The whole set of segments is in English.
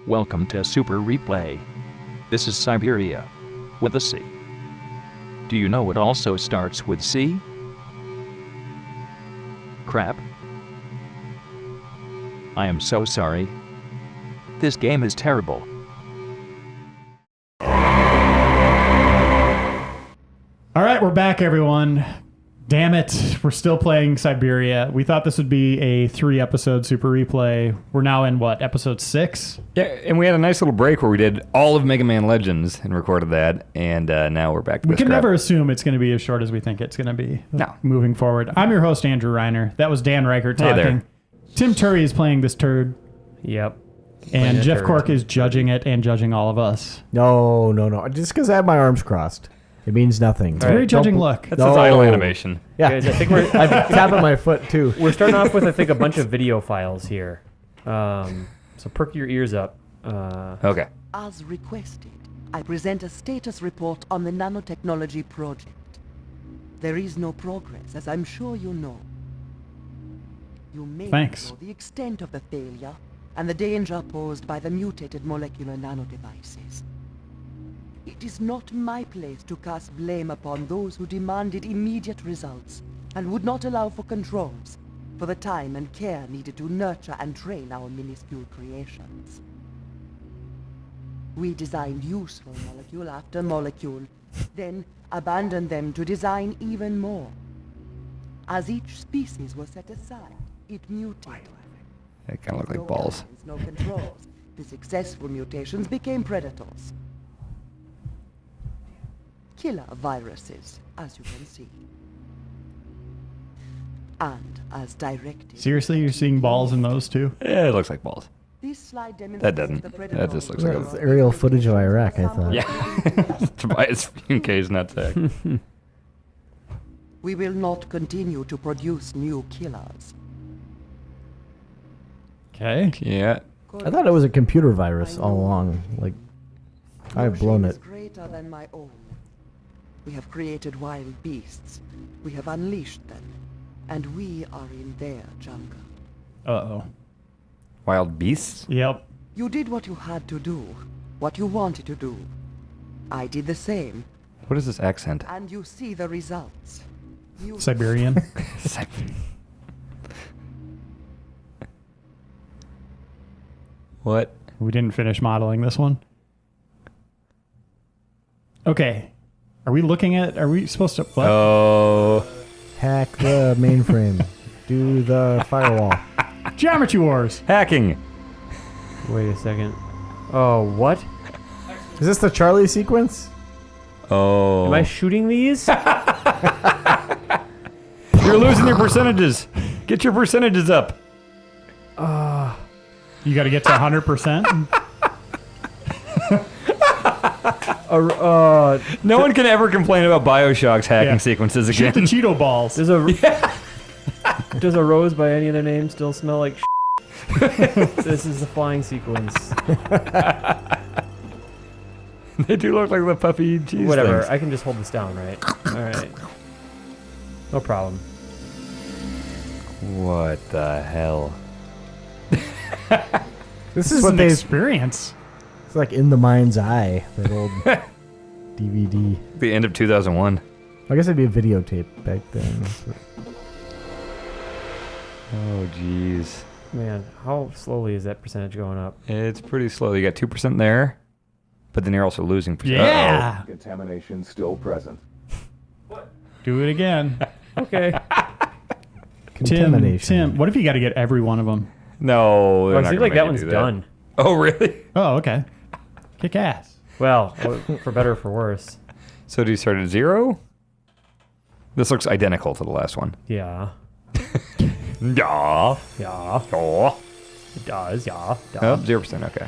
Welcome to Super Replay. This is Siberia. With a C. Do you know it also starts with C? Crap. I am so sorry. This game is terrible. All right, we're back, everyone. Damn it, we're still playing Cyberia. We thought this would be a 3-episode Super Replay. We're now in, what, episode 6? Yeah, and we had a nice little break where we did all of Mega Man Legends and recorded that, and now we're back to We this can crap. never assume it's going to be as short as we think it's going to be. No. Moving forward. I'm your host, Andrew Reiner. That was Dan Ryckert Hey talking. there. Tim Turi is playing this turd, Yep. and Jeff turd. Cork is judging it and judging all of us. No. Just because I have my arms crossed, it means nothing. It's a very judging look. That's his idle animation. Yeah, Guys, I think we're I'm tapping my foot too. we're starting off with I think a bunch of video files here. So perk your ears up. Okay. As requested, I present a status report on the nanotechnology project. There is no progress, as I'm sure you know. You may Thanks. know the extent of the failure and the danger posed by the mutated molecular nanodevices. It is not my place to cast blame upon those who demanded immediate results and would not allow for controls for the time and care needed to nurture and train our minuscule creations. We designed useful molecule after molecule, then abandoned them to design even more. As each species was set aside, it mutated. They kind of look No like balls. guidance, no controls. The successful mutations became predators. Killer viruses, as you can see. And as directed... Seriously, you're seeing balls in those too? Yeah, it looks like balls. This slide That doesn't. demonstrates the That predator just looks like That's aerial footage of Iraq, I thought. Yeah. Tobias Funke's nutsack. We will not continue to produce new killers. Okay. Yeah. I thought it was a computer virus all along. Like, I've blown Your it. shame is greater than my own. We have created wild beasts. We have unleashed them. And we are in their jungle. Uh-oh. Wild beasts? Yep. You did what you had to do. What you wanted to do. I did the same. What is this accent? And you see the results. You Siberian. What? We didn't finish modeling this one. Okay. Are we supposed to... What? Oh. Hack the mainframe. Do the firewall. Geometry Wars. Hacking. Wait a second. Oh, what? Is this the Charlie sequence? Oh. Am I shooting these? You're losing your percentages. Get your percentages up. You got to get to 100%. No one can ever complain about Bioshock's hacking Yeah. sequences Shoot the again. Cheeto balls. Does a rose by any other name still smell like This is the flying sequence. They do look like the puffy cheese Whatever. things. I can just hold this down, right? All right. No problem. What the hell? This This is is what an they. experience. It's like In the Mind's Eye, that old DVD. The end of 2001. I guess it'd be a videotape back then. Oh, jeez. Man, how slowly is that percentage going up? It's pretty slow. You got 2% there, but then you're also losing percent. Yeah. Contamination still present. Do it again. Okay. Contamination. Tim, what if you got to get every one of them? No, they're Well, not I seems gonna like make that you one's do done. Oh, really? Oh, okay. Kick ass. Well, for better or for worse. So do you start at 0? This looks identical to the last one. Yeah. Yeah. Yeah. Oh, It does. Yeah. oh 0%. Okay.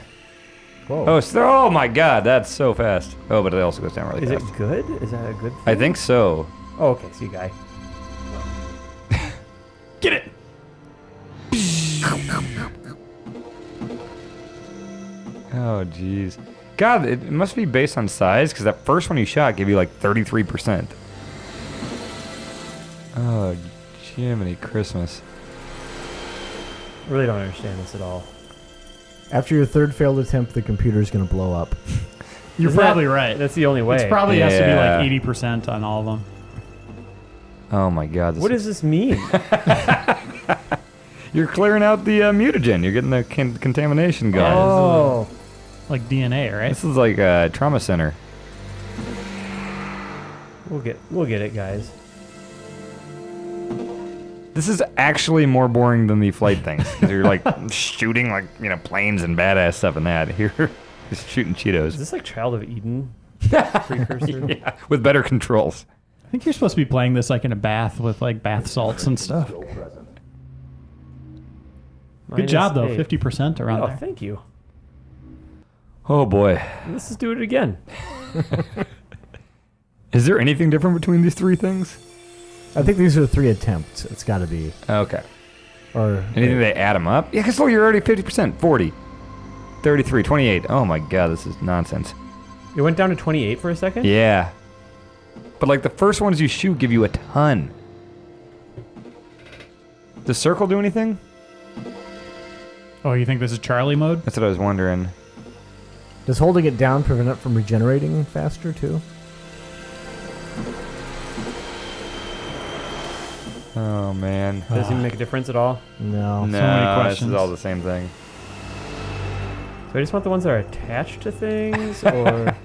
Whoa. Oh my God, that's so fast. Oh, but it also goes down really Is it fast. good? Is that a good thing? I think so. Oh, okay. See you, guy. Get it. Oh, jeez. God, it must be based on size, because that first one you shot gave you like 33%. Oh, Jiminy Christmas. Really don't understand this at all. After your third failed attempt, the computer's going to blow up. You're probably right. That's the only way. It's probably has to be Yeah. like 80% on all of them. Oh my god. What does this mean? You're clearing out the mutagen. You're getting the contamination going. Oh. Like DNA, right? This is like a trauma center. We'll get it, guys. This is actually more boring than the flight things. Because you're like shooting like, planes and badass stuff in that. Here, just shooting Is Cheetos. this like Child of Eden precursor? Yeah, with better controls. I think you're supposed to be playing this like in a bath with like bath salts and stuff. Still present. Good job though, -8. 50% around Oh, there. thank you. Oh boy. Let's just do it again. Is there anything different between these three things? I think these are 3 attempts. It's got to be. Okay. Or Anything they add them up? Yeah, because look, you're already 50%. 40. 33. 28. Oh my god, this is nonsense. It went down to 28 for a second? Yeah. But like the first ones you shoot give you a ton. Does circle do anything? Oh, you think this is Charlie mode? That's what I was wondering. does holding it down prevent it from regenerating faster too? Oh man. Doesn't even make a difference at all. No. No, many this questions. is all the same thing. So I just want the ones that are attached to things, or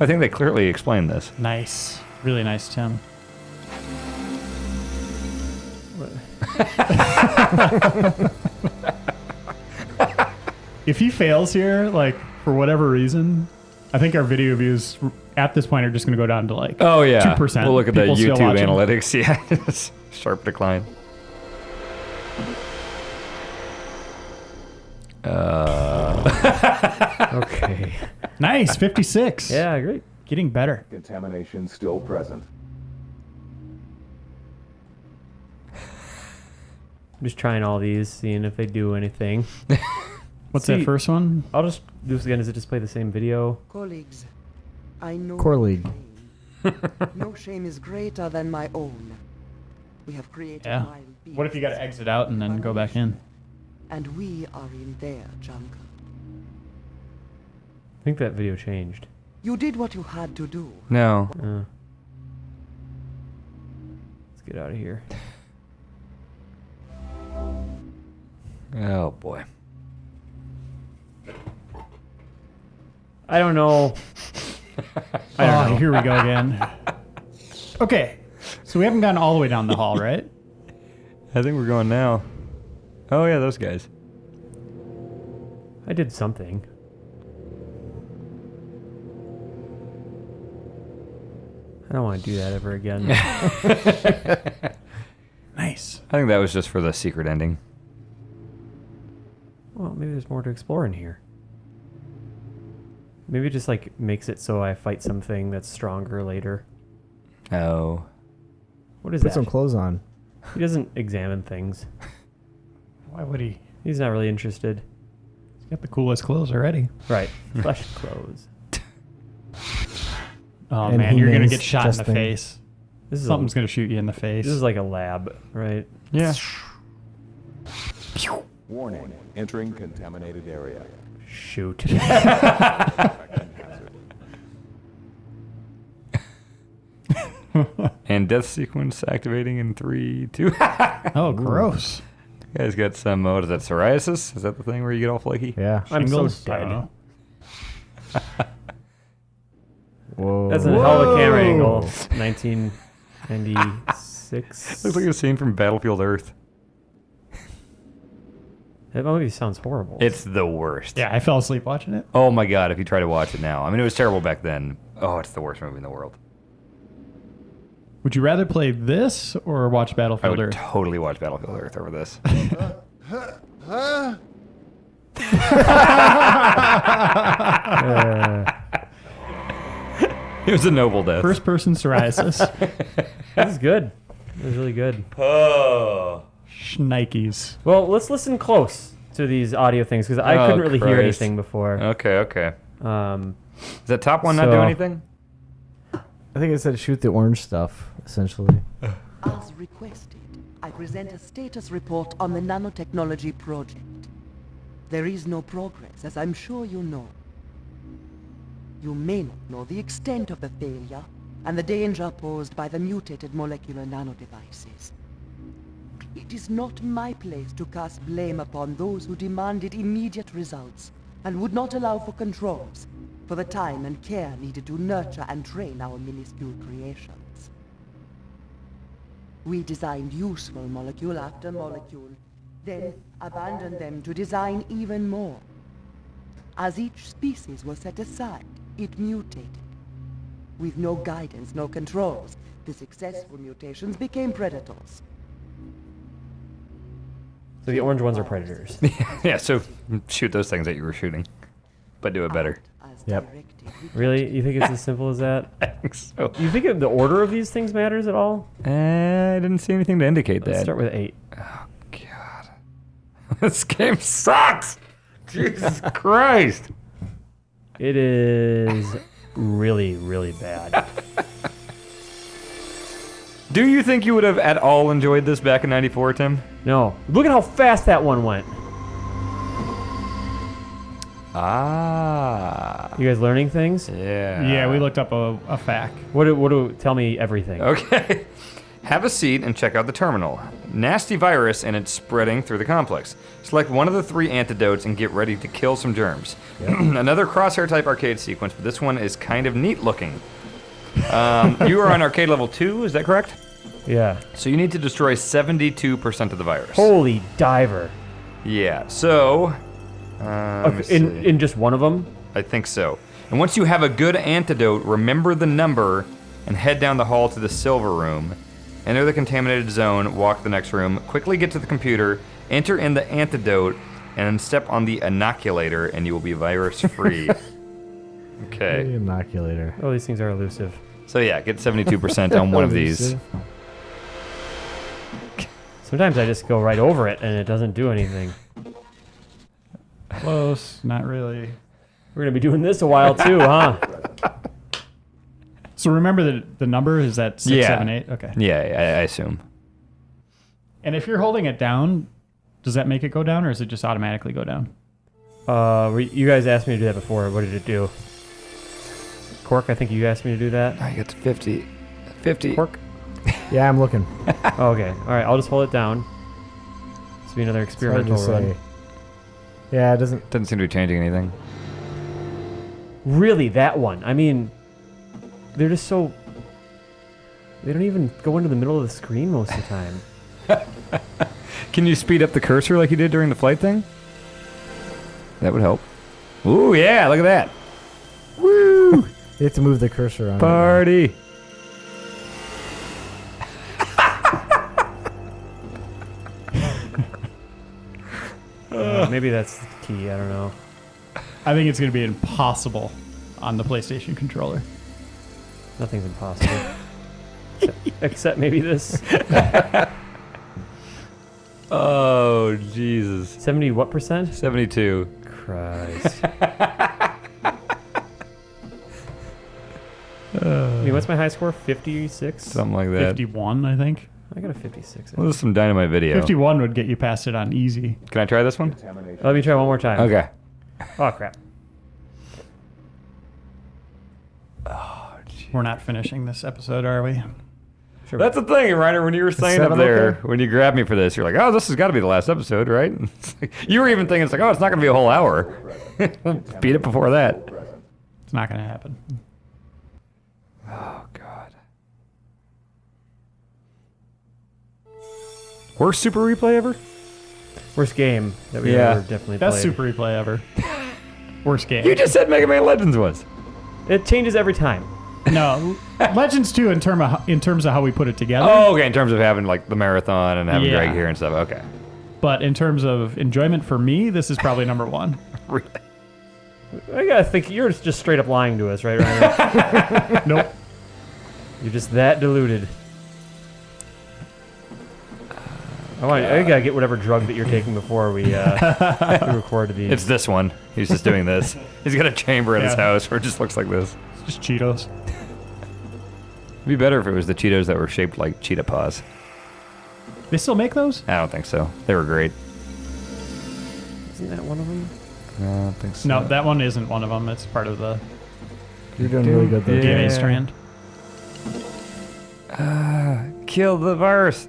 I think they clearly explained this. Nice. Really nice, Tim. If he fails here, like, for whatever reason, I think our video views at this point are just going to go down to like Oh yeah. 2%. We'll look at the People still YouTube watching. analytics. Yeah. Sharp decline. okay. Nice, 56. Yeah, great. Getting better. Contamination still present. I'm just trying all these, seeing if they do anything. What's See- that first one? I'll just do this again. Does it just play the same video? Colleagues, I know Core your League. pain. No shame is greater than my own. We have created Yeah. wild beasts. What if you got to exit out and then go back in? And we are in their jungle. I think that video changed. You did what you had to do. No. Let's get out of here. Oh boy. I don't know. Oh, here we go again. Okay, so we haven't gotten all the way down the hall, right? I think we're going now. Oh yeah, those guys. I did something. I don't want to do that ever again. Nice. I think that was just for the secret ending. Well, maybe there's more to explore in here. Maybe it just like makes it so I fight something that's stronger later. Oh. What is Put that? some clothes on. He doesn't examine things. Why would he? He's not really interested. He's got the coolest clothes already. Right. Flesh clothes. Oh And man, he you're gonna means get shot in the testing. face. This is Something's gonna shoot you in the face. This is like a lab, right? Yeah. Warning. Entering contaminated area. Shoot. And death sequence activating in 3, 2. Oh, gross. You guys got some, what is that, psoriasis? Is that the thing where you get all flaky? Yeah. I'm so Shingles? I don't dead. know. Whoa. That's a hell of a camera angle. 1996. Looks like a scene from Battlefield Earth. That movie sounds horrible. It's the worst. Yeah, I fell asleep watching it. Oh my god, if you try to watch it now. I mean, it was terrible back then. Oh, it's the worst movie in the world. Would you rather play this or watch I Battlefield would Earth? totally watch Battlefield Earth over this. It was a noble death. First person psoriasis. That was good. It was really good. Oh. Schnikes. Well, let's listen close to these audio things because I Oh, couldn't really hear Christ. anything before. Okay, okay. Um, Does that top one not do So- anything? I think it said shoot the orange stuff, essentially. As requested, I present a status report on the nanotechnology project. There is no progress, as I'm sure you know. You may not know the extent of the failure and the danger posed by the mutated molecular nanodevices. It is not my place to cast blame upon those who demanded immediate results and would not allow for controls, for the time and care needed to nurture and train our minuscule creations. We designed useful molecule after molecule, then abandoned them to design even more. As each species was set aside, it mutated. With no guidance, no controls, the successful mutations became predators. So the orange ones are predators. Yeah, so shoot those things that you were shooting, but do it better. As Yep. directed, we Really? You think it's as simple as that? I think so. You think the order of these things matters at all? I didn't see anything to indicate Let's that. start with 8. God. This game sucks! Jesus Christ! It is really, really bad. Do you think you would have at all enjoyed this back in 94, Tim? No. Look at how fast that one went. Ah. You guys learning things? Yeah. Yeah, we looked up a fact. Tell me everything. Okay. Have a seat and check out the terminal. Nasty virus and it's spreading through the complex. Select one of the 3 antidotes and get ready to kill some germs. Another crosshair type arcade sequence, but this one is kind of neat looking. You are on arcade level 2, is that correct? Yeah. So you need to destroy 72% of the virus. Holy diver. Yeah, so... let me see. In just one of them? I think so. And once you have a good antidote, remember the number and head down the hall to the silver room. Enter the contaminated zone, walk to the next room, quickly get to the computer, enter in the antidote, and step on the inoculator, and you will be virus-free. Okay. The inoculator. Oh, these things are elusive. So yeah, get 72% on one of these. Sometimes I just go right over it and it doesn't do anything. Close, not really. We're going to be doing this a while too, huh? So remember the number is that 6, Yeah. 7, 8? Okay. Yeah, I assume. And if you're holding it down, does that make it go down or does it just automatically go down? You guys asked me to do that before. What did it do? Cork, I think you asked me to do that. I get to 50. 50. Cork? Yeah, I'm looking. Oh, okay. All right, I'll just hold it down. This will be another It's hard to experimental run. say. Yeah, it doesn't. Doesn't seem to be changing anything. Really, that one. I mean, they're just so... They don't even go into the middle of the screen most of the time. Can you speed up the cursor like you did during the flight thing? That would help. Ooh, yeah, look at that. Woo! You have to move the cursor on. Party. Maybe that's the key. I don't know. I think it's going to be impossible on the PlayStation controller. Nothing's impossible. Except maybe this. Oh, Jesus. 70 what percent? 72. Christ. I mean, what's my high score? 56? Something like that. 51, I think. I got a 56. Well, this is some dynamite video. 51 would get you past it on easy. Can I try this one? Let me try one more time. Okay. Oh, crap. We're not finishing this episode, are we? Sure. That's the thing, Reiner, when you were saying up 7 there, okay? when you grabbed me for this, you're like, oh, this has got to be the last episode, right? It's like, you were even thinking, it's like, oh, it's not going to be a whole hour. Beat it before that. It's not going to happen. Oh, God. Worst Super Replay ever? Worst game that we Yeah. ever definitely Best played. Super Replay ever. Worst game. You just said Mega Man Legends was. It changes every time. No, Legends 2 in terms of how we put it together. Oh, okay, in terms of having, like, the marathon and having Yeah. Greg here and stuff. Okay. But in terms of enjoyment for me, this is probably number 1. Really? I gotta think you're just straight up lying to us, right, Reiner? Nope. You're just that deluded. I gotta get whatever drug that you're taking before we record these. It's this one. He's just doing this. He's got a chamber at his Yeah. house where it just looks like this. Just Cheetos. It'd be better if it was the Cheetos that were shaped like cheetah paws. They still make those? I don't think so. They were great. Isn't that one of them? No, I don't think so. No, that one isn't one of them. It's part of the You're doing really good there. DNA Yeah. strand. Kill the virus.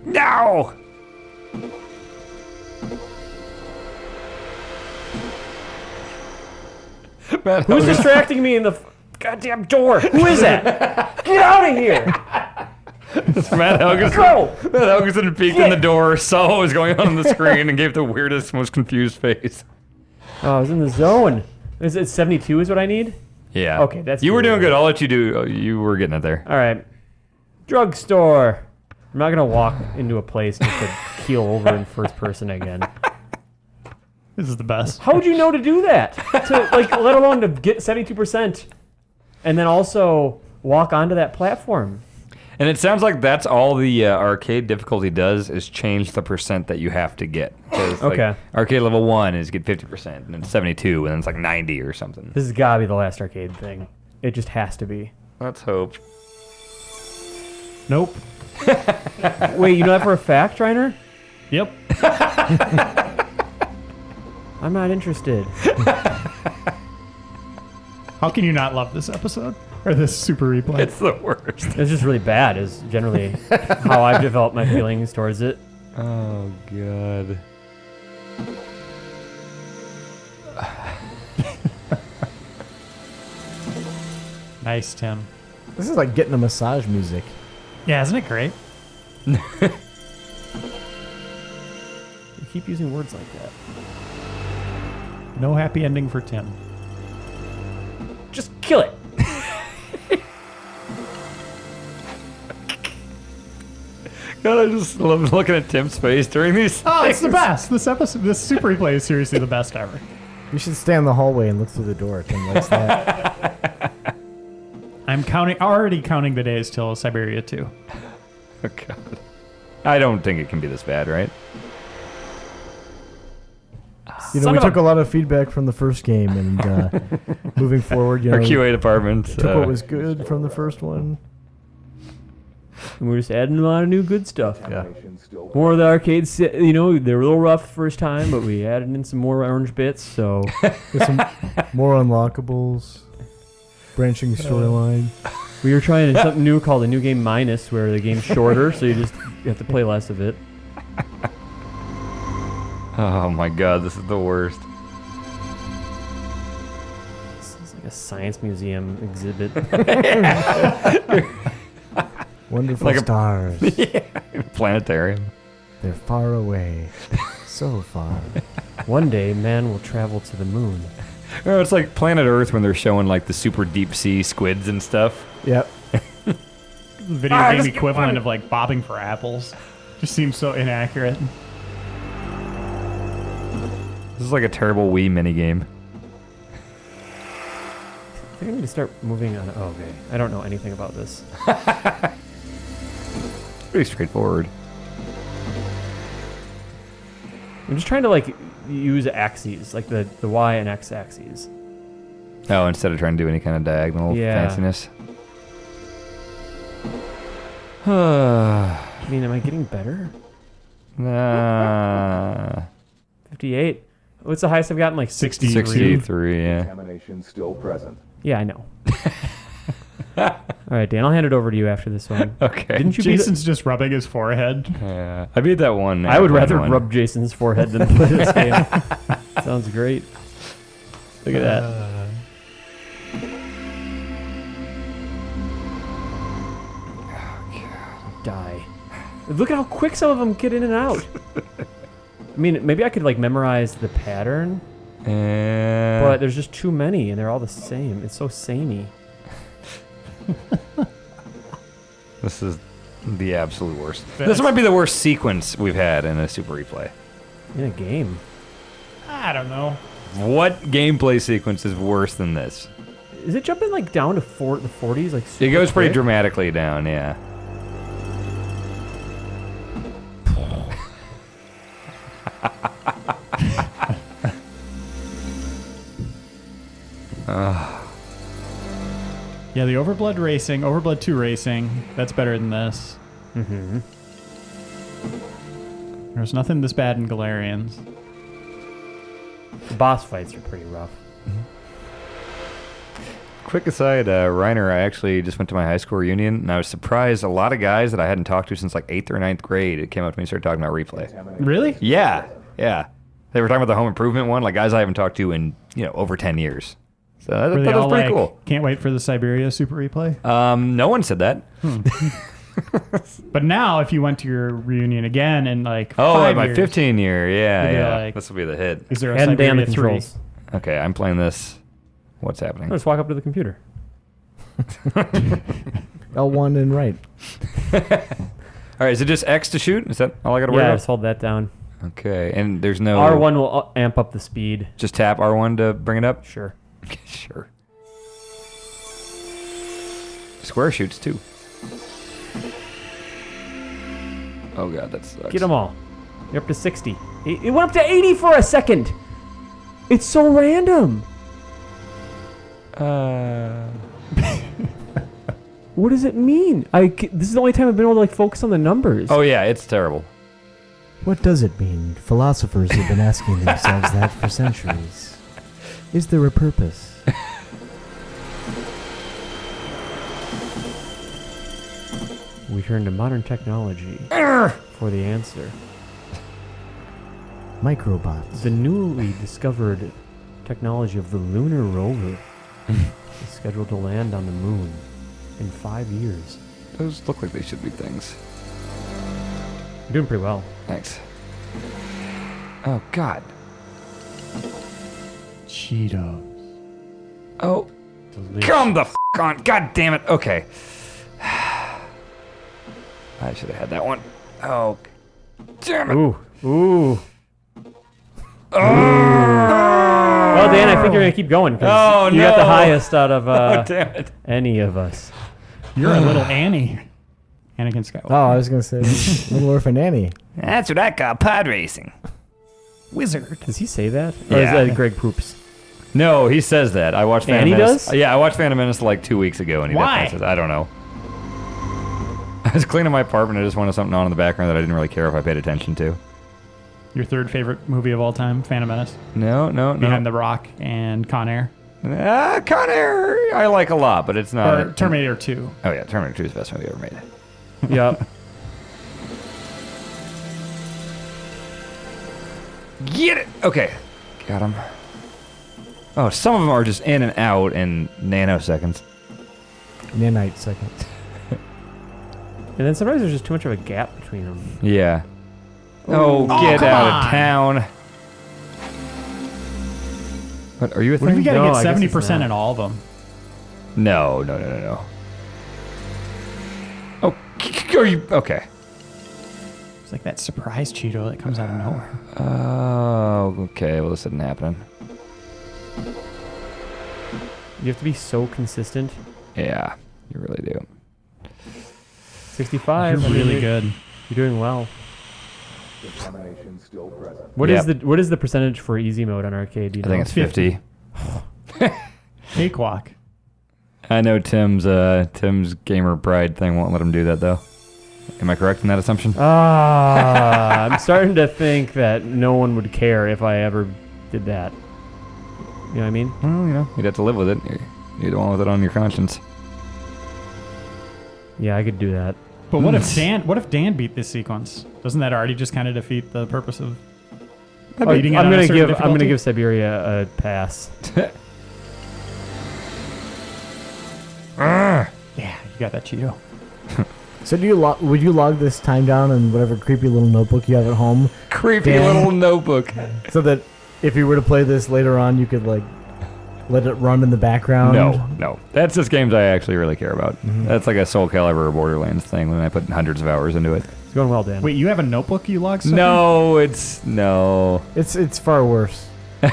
No! Man, Who's distracting me in the goddamn door? Who is that? Get out of here! Matt Helgeson. Go! Matt Helgeson peeked in the door, saw what was going on the screen, and gave the weirdest, most confused face. Oh, I was in the zone. Is it 72 is what I need? Yeah. Okay, that's You were good. doing good. I'll let you do. You were getting it there. All right. Drugstore. I'm not going to walk into a place just to keel over in first person again. This is the best. How would you know to do that? To like, let alone to get 72% and then also walk onto that platform. And it sounds like that's all the arcade difficulty does is change the percent that you have to get. 'Cause, like, Okay. arcade level 1 is get 50%, and then 72, and then it's like 90 or something. This has got to be the last arcade thing. It just has to be. Let's hope. Nope. Wait, you know that for a fact, Reiner? Yep. I'm not interested. How can you not love this episode or this super replay? It's the worst. It's just really bad is generally how I've developed my feelings towards it. Oh, God. Nice, Tim. This is like getting a massage music. Yeah, isn't it great? You keep using words like that. No happy ending for Tim. Just kill it. God, I just love looking at Tim's face during these. Oh, it's the best. This episode, this super replay is seriously the best ever. You should stay in the hallway and look through the door. Tim likes that. I'm already counting the days till Siberia 2. Oh, God. I don't think it can be this bad, right? You know, we took a lot of feedback from the first game, and moving forward, you know, Our QA department. took what was good from the first one. And we're just adding a lot of new good stuff. Yeah. Information still More of the arcades, you know, they were a little rough the first time, but we added in some more orange bits, so... With some more unlockables, branching storyline. We were trying something new called a new game minus, where the game's shorter, so you have to play less of it. Oh, my God. This is the worst. It's like a science museum exhibit. Wonderful Like a- stars. Planetarium. They're far away. So far. One day, man will travel to the moon. Oh, it's like Planet Earth when they're showing like the super deep sea squids and stuff. Yep. The video game equivalent of like bobbing for apples. Just seems so inaccurate. This is like a terrible Wii minigame. I think I need to start moving on. Oh, okay. I don't know anything about this. Pretty straightforward. I'm just trying to like use axes, like the Y and X axes. Oh, instead of trying to do any kind of diagonal Yeah. fanciness. I mean, am I getting better? Nah. 58. What's the highest I've gotten? Like 60. 63, yeah. contamination still present. Yeah, I know. All right, Dan, I'll hand it over to you after this one. Okay. Didn't you beat it? Jason's just rubbing his forehead. Yeah. I beat that one. I would rather one. rub Jason's forehead than play this game. Sounds great. Look at that. Die. Look at how quick some of them get in and out. I mean, maybe I could like memorize the pattern, but there's just too many and they're all the same. It's so samey. This is the absolute worst. This might be the worst sequence we've had in a Super Replay. In a game. I don't know. What gameplay sequence is worse than this? Is it jumping like down to the 40s? Like It super goes pretty quick? dramatically down, yeah. Yeah, the Overblood 2 racing, that's better than this. Mm-hmm. There's nothing this bad in Galarians. The boss fights are pretty rough. Quick aside, Reiner, I actually just went to my high school reunion, and I was surprised a lot of guys that I hadn't talked to since like 8th or 9th grade, it came up to me and started talking about replay. Really? Yeah. They were talking about the home improvement one, like guys I haven't talked to in, over 10 years. So that Were they was all pretty like, cool. can't wait for the Cyberia Super Replay? No one said that. But now, if you went to your reunion again in like Oh, 5 my years, 15 year, You'd be yeah. like- This will be the hit. is there a And damn the Cyberia 3? controls. Okay, I'm playing this. What's happening? Just walk up to the computer. L1 and right. All right, is it just X to shoot? Is that all I got to worry Yeah, about? just hold that down. Okay, and there's no... R1 will amp up the speed. Just tap R1 to bring it up? Sure. Okay, sure. Square shoots, too. Oh, God, that sucks. Get them all. You're up to 60. It went up to 80 for a second. It's so random. What does it mean? This is the only time I've been able to focus on the numbers. Oh, yeah, it's terrible. What does it mean? Philosophers have been asking themselves that for centuries. Is there a purpose? We turn to modern technology for the answer. Microbots. The newly discovered technology of the lunar rover is scheduled to land on the moon in 5 years. Those look like they should be things. You're doing pretty well. Thanks. Oh, God. Cheetos. Oh, Delicious. come the f*** on. God damn it. Okay. I should have had that one. Oh, damn it. Ooh. Ooh. Well, Dan, I think you're going to keep going. 'Cause Oh, you got the no. highest out of Oh, damn it. any of us. You're a little Annie. Anakin Skywalker. Oh, I was going to say Little Orphan Annie. That's what I call pod racing. Wizard. Does he say that? Or Yeah. is that Greg Proops? No, he says that. I watched Phantom And he Menace. does? Yeah, I watched Phantom Menace like 2 weeks ago, and he Why? definitely says, I don't know. I was cleaning my apartment. I just wanted something on in the background that I didn't really care if I paid attention to. Your third favorite movie of all time, Phantom Menace. No. Behind the Rock and Con Air. Con Air, I like a lot, but it's not. Or Terminator 2. Oh yeah, Terminator 2 is the best movie ever made. Yep. Get it! Okay. Got him. Oh, some of them are just in and out in nanoseconds. Nanite second. And then sometimes there's just too much of a gap between them. Yeah. Oh, Oh, get come out on. of town. What, are you a What if thing? you gotta No, get I guess it's 70% not. in all of them? No. Oh, are you... Okay. It's like that surprise Cheeto that comes out of nowhere. Oh, okay. Well, this isn't happening. You have to be so consistent. Yeah, you really do. 65. You're I mean, really good. You're doing well. Determination still present. What is Yep. the percentage for easy mode on arcade? Do you I know? think it's 50. Cakewalk. I know Tim's gamer pride thing won't let him do that, though. Am I correct in that assumption? I'm starting to think that no one would care if I ever did that. You know what I mean? Well, you'd have to live with it. You're the one with it on your conscience. Yeah, I could do that. But what if Dan beat this sequence? Doesn't that already just kind of defeat the purpose of beating it I'm on a gonna certain give difficulty? Siberia a pass. Yeah, you got that Cheeto. So would you log this time down in whatever creepy little notebook you have at home, Creepy Dan. little notebook. so that if you were to play this later on, you could let it run in the background? No. That's just games I actually really care about. That's like a Soul Calibur or Borderlands thing when I put hundreds of hours into it. It's going well, Dan. Wait, you have a notebook you log stuff No. It's far worse. in?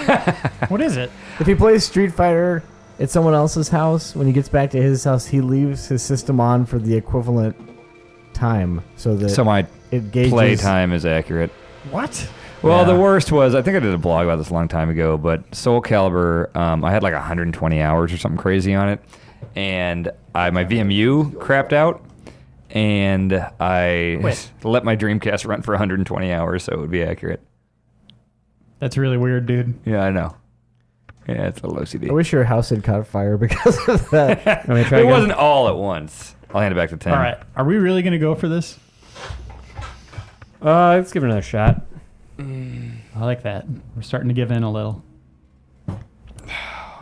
What is it? If he plays Street Fighter at someone else's house, when he gets back to his house, he leaves his system on for the equivalent time, so that So my it gauges. play time is accurate. What? Well, Yeah. the worst was, I think I did a blog about this a long time ago, but Soul Calibur, I had like 120 hours or something crazy on it, and my VMU crapped out, and I Quit. let my Dreamcast run for 120 hours so it would be accurate. That's really weird, dude. Yeah, I know. Yeah, it's a little OCD. I wish your house had caught fire because of that. Want me to try It again? wasn't all at once. I'll hand it back to Tim. All right. Are we really going to go for this? Let's give it another shot. I like that. We're starting to give in a little. I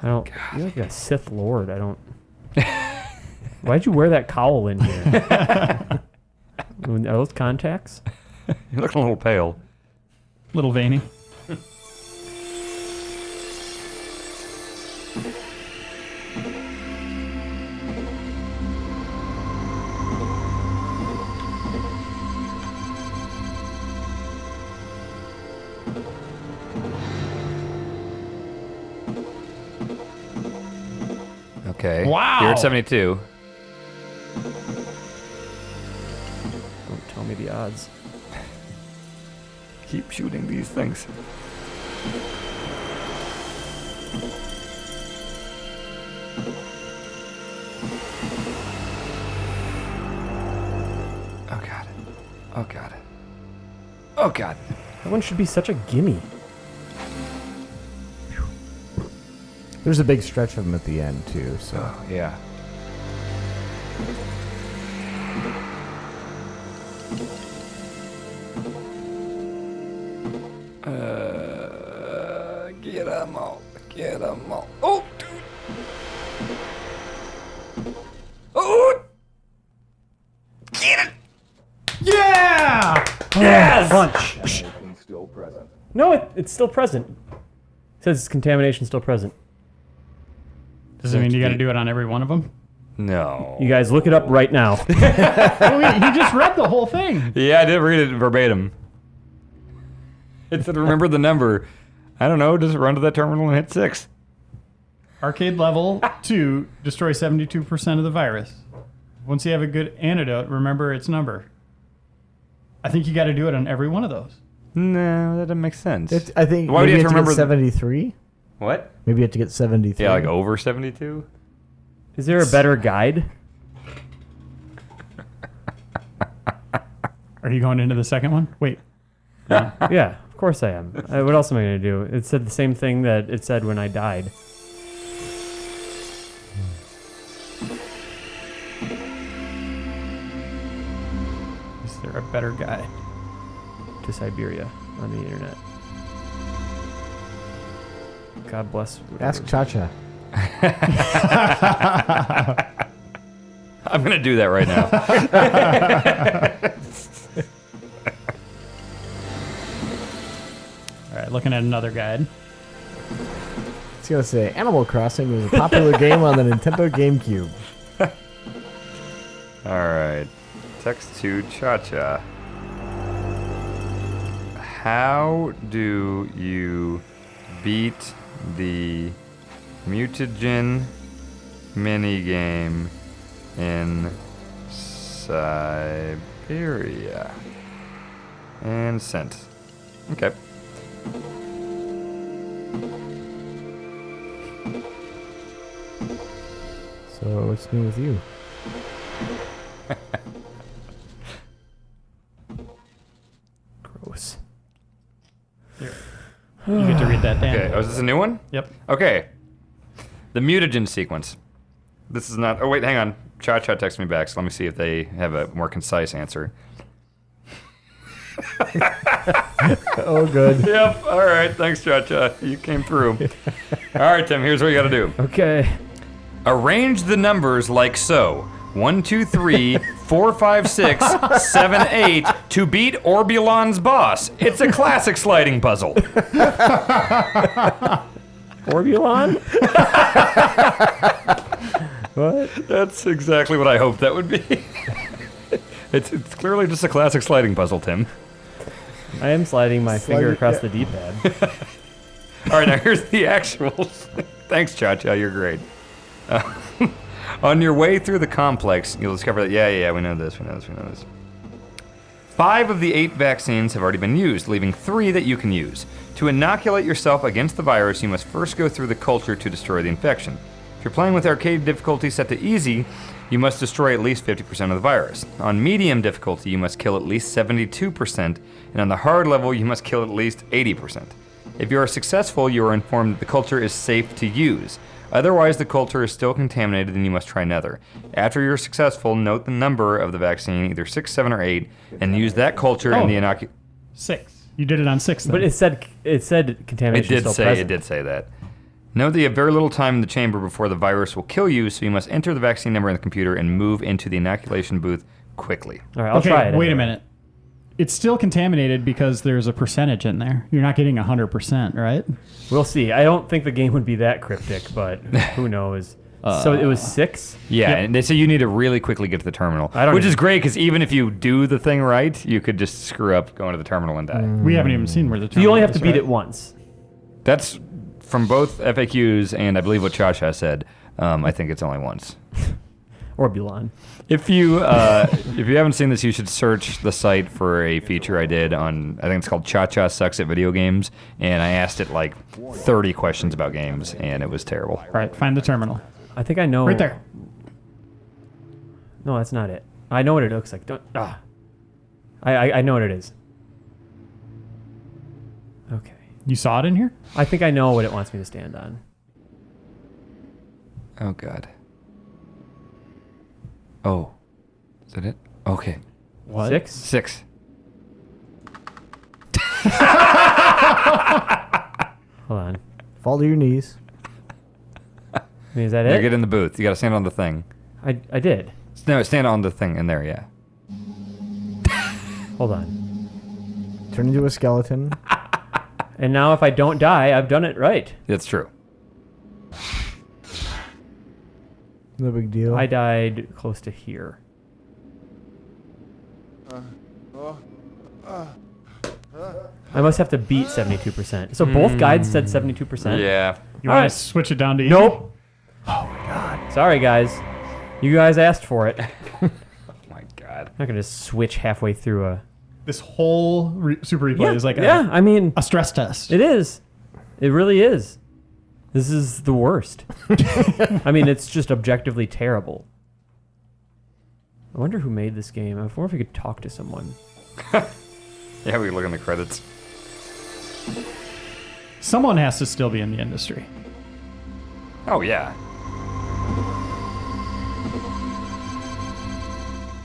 don't. You're like a Sith Lord. I don't. Why'd you wear that cowl in here? Are those contacts? You're looking a little pale. Little veiny. Okay. Wow. You're at 72. Don't tell me the odds. Keep shooting these things. Oh god. Oh god. Oh god. That one should be such a gimme. There's a big stretch of them at the end, too. So Oh yeah. Get them all. Get them all. Oh, dude. Oh! Get it! Yeah! Yes! Bunch. Contamination still present. No, it's still present. It says contamination still present. Does it mean you got to do it on every one of them? No. You guys look it up right now. You just read the whole thing. Yeah, I did read it verbatim. It said, remember the number. I don't know, just run to that terminal and hit 6. Arcade level 2, destroy 72% of the virus. Once you have a good antidote, remember its number. I think you got to do it on every one of those. No, that doesn't make sense. I think Why would maybe you you have have to to get remember 73. What? Maybe you have to get 73. Yeah, like over 72? Is there a better guide? Are you going into the second one? Wait. Yeah, of course I am. What else am I going to do? It said the same thing that it said when I died. Is there a better guide? To Siberia on the internet. God bless. whatever. Ask Cha-Cha. I'm going to do that right now. All right, looking at another guide. It's going to say, Animal Crossing was a popular game on the Nintendo GameCube. All right. Text to Cha-Cha. How do you beat the mutagen minigame in Cyberia? And sent. Okay. So what's new with you? Gross. You get to read that down. Okay. Oh, is this a new one? Yep. Okay. The mutagen sequence. This is not. Oh, wait, hang on. Cha-Cha texted me back, so let me see if they have a more concise answer. Oh, good. Yep. All right. Thanks, Cha-Cha. You came through. All right, Tim, here's what you got to do. Okay. Arrange the numbers like so. 1, 2, 3, 4, 5, 6, 7, 8 to beat Orbulon's boss. It's a classic sliding puzzle. Orbulon? What? That's exactly what I hoped that would be. It's clearly just a classic sliding puzzle, Tim. I am sliding my finger Sliding- across yeah. the D-pad. All right, now here's the actuals. Thanks, Cha-Cha, you're great. On your way through the complex, you'll discover that, yeah, we know this. 5 of the 8 vaccines have already been used, leaving 3 that you can use. To inoculate yourself against the virus, you must first go through the culture to destroy the infection. If you're playing with arcade difficulty set to easy, you must destroy at least 50% of the virus. On medium difficulty, you must kill at least 72%, and on the hard level, you must kill at least 80%. If you are successful, you are informed that the culture is safe to use. Otherwise, the culture is still contaminated and you must try another. After you're successful, note the number of the vaccine, either 6, 7, or 8, and use that culture in the inoculation. 6. You did it on 6, then. But it said contamination is still present. It did say that. Note that you have very little time in the chamber before the virus will kill you, so you must enter the vaccine number in the computer and move into the inoculation booth quickly. All right, I'll try it. Wait a minute. It's still contaminated because there's a percentage in there. You're not getting 100%, right? We'll see. I don't think the game would be that cryptic, but who knows? So it was 6? Yeah, and they say you need to really quickly get to the terminal, which is great because even if you do the thing right, you could just screw up going to the terminal and die. We haven't even seen where the terminal So you only have to is, beat right? it once. That's from both FAQs and I believe what Chacha said. I think it's only once. Orbulon. If you haven't seen this, you should search the site for a feature I did on, I think it's called Cha-Cha Sucks at Video Games, and I asked it like 30 questions about games, and it was terrible. All right, find the terminal. I think I know. Right there. No, that's not it. I know what it looks like. Don't. I know what it is. Okay. You saw it in here? I think I know what it wants me to stand on. Oh, God. Oh. Is that it? Okay. What? 6? 6. Hold on. Fall to your knees. I mean, is that Now it? get in the booth. You got to stand on the thing. I did. No, stand on the thing in there, yeah. Hold on. Turn into a skeleton. And now if I don't die, I've done it right. That's true. No big deal. I died close to here. I must have to beat 72%. So both guides said 72%? Yeah. You want to switch it down to easy? Nope. Oh my god. Sorry, guys. You guys asked for it. I'm Oh, my God. not going to switch halfway through a... This whole Super Replay is like I mean, a stress test. it is. It really is. This is the worst. I mean, it's just objectively terrible. I wonder who made this game. I wonder if we could talk to someone. Yeah, we can look in the credits. Someone has to still be in the industry. Oh, yeah.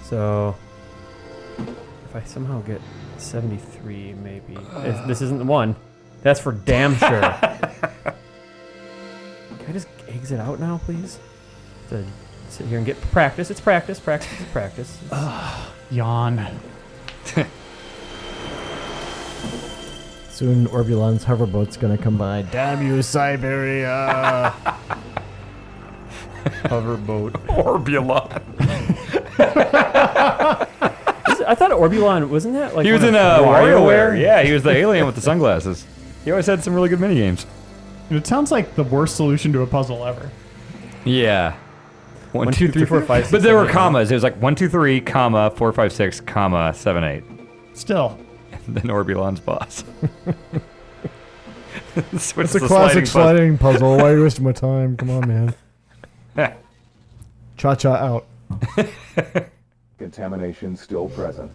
So, if I somehow get 73, maybe. This isn't the one. That's for damn sure. Can I just exit out now, please? To sit here and get practice. It's practice, practice, it's practice. Yawn. Soon Orbulon's hoverboat's gonna come by. Damn you, Cyberia! Hoverboat. Orbulon. I thought Orbulon, wasn't that like He was one in of WarioWare. Yeah, he was the alien with the sunglasses. He always had some really good minigames. It sounds like the worst solution to a puzzle ever. Yeah. 1, 2, 3, 4, 5, 6, But there were 7, 8. commas. It was like 1, 2, 3, comma, 4, 5, 6, comma, 7, 8. Still. And then Orbulon's boss. It's a classic sliding puzzle. Why are you wasting my time? Come on, man. Cha-cha out. Contamination still present.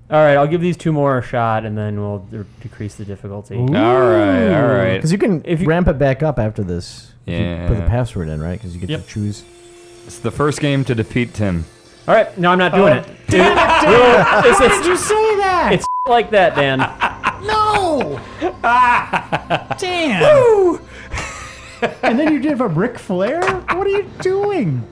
All right, I'll give these 2 more a shot, and then we'll decrease the difficulty. All right. Because you can ramp it back up after this. If Yeah. you put the password in, right? Because you get to choose. It's the first game to defeat Tim. All right, no, I'm not doing it. Why did you say that? It's like that, Dan. No! Damn! And then you did a Ric Flair? What are you doing?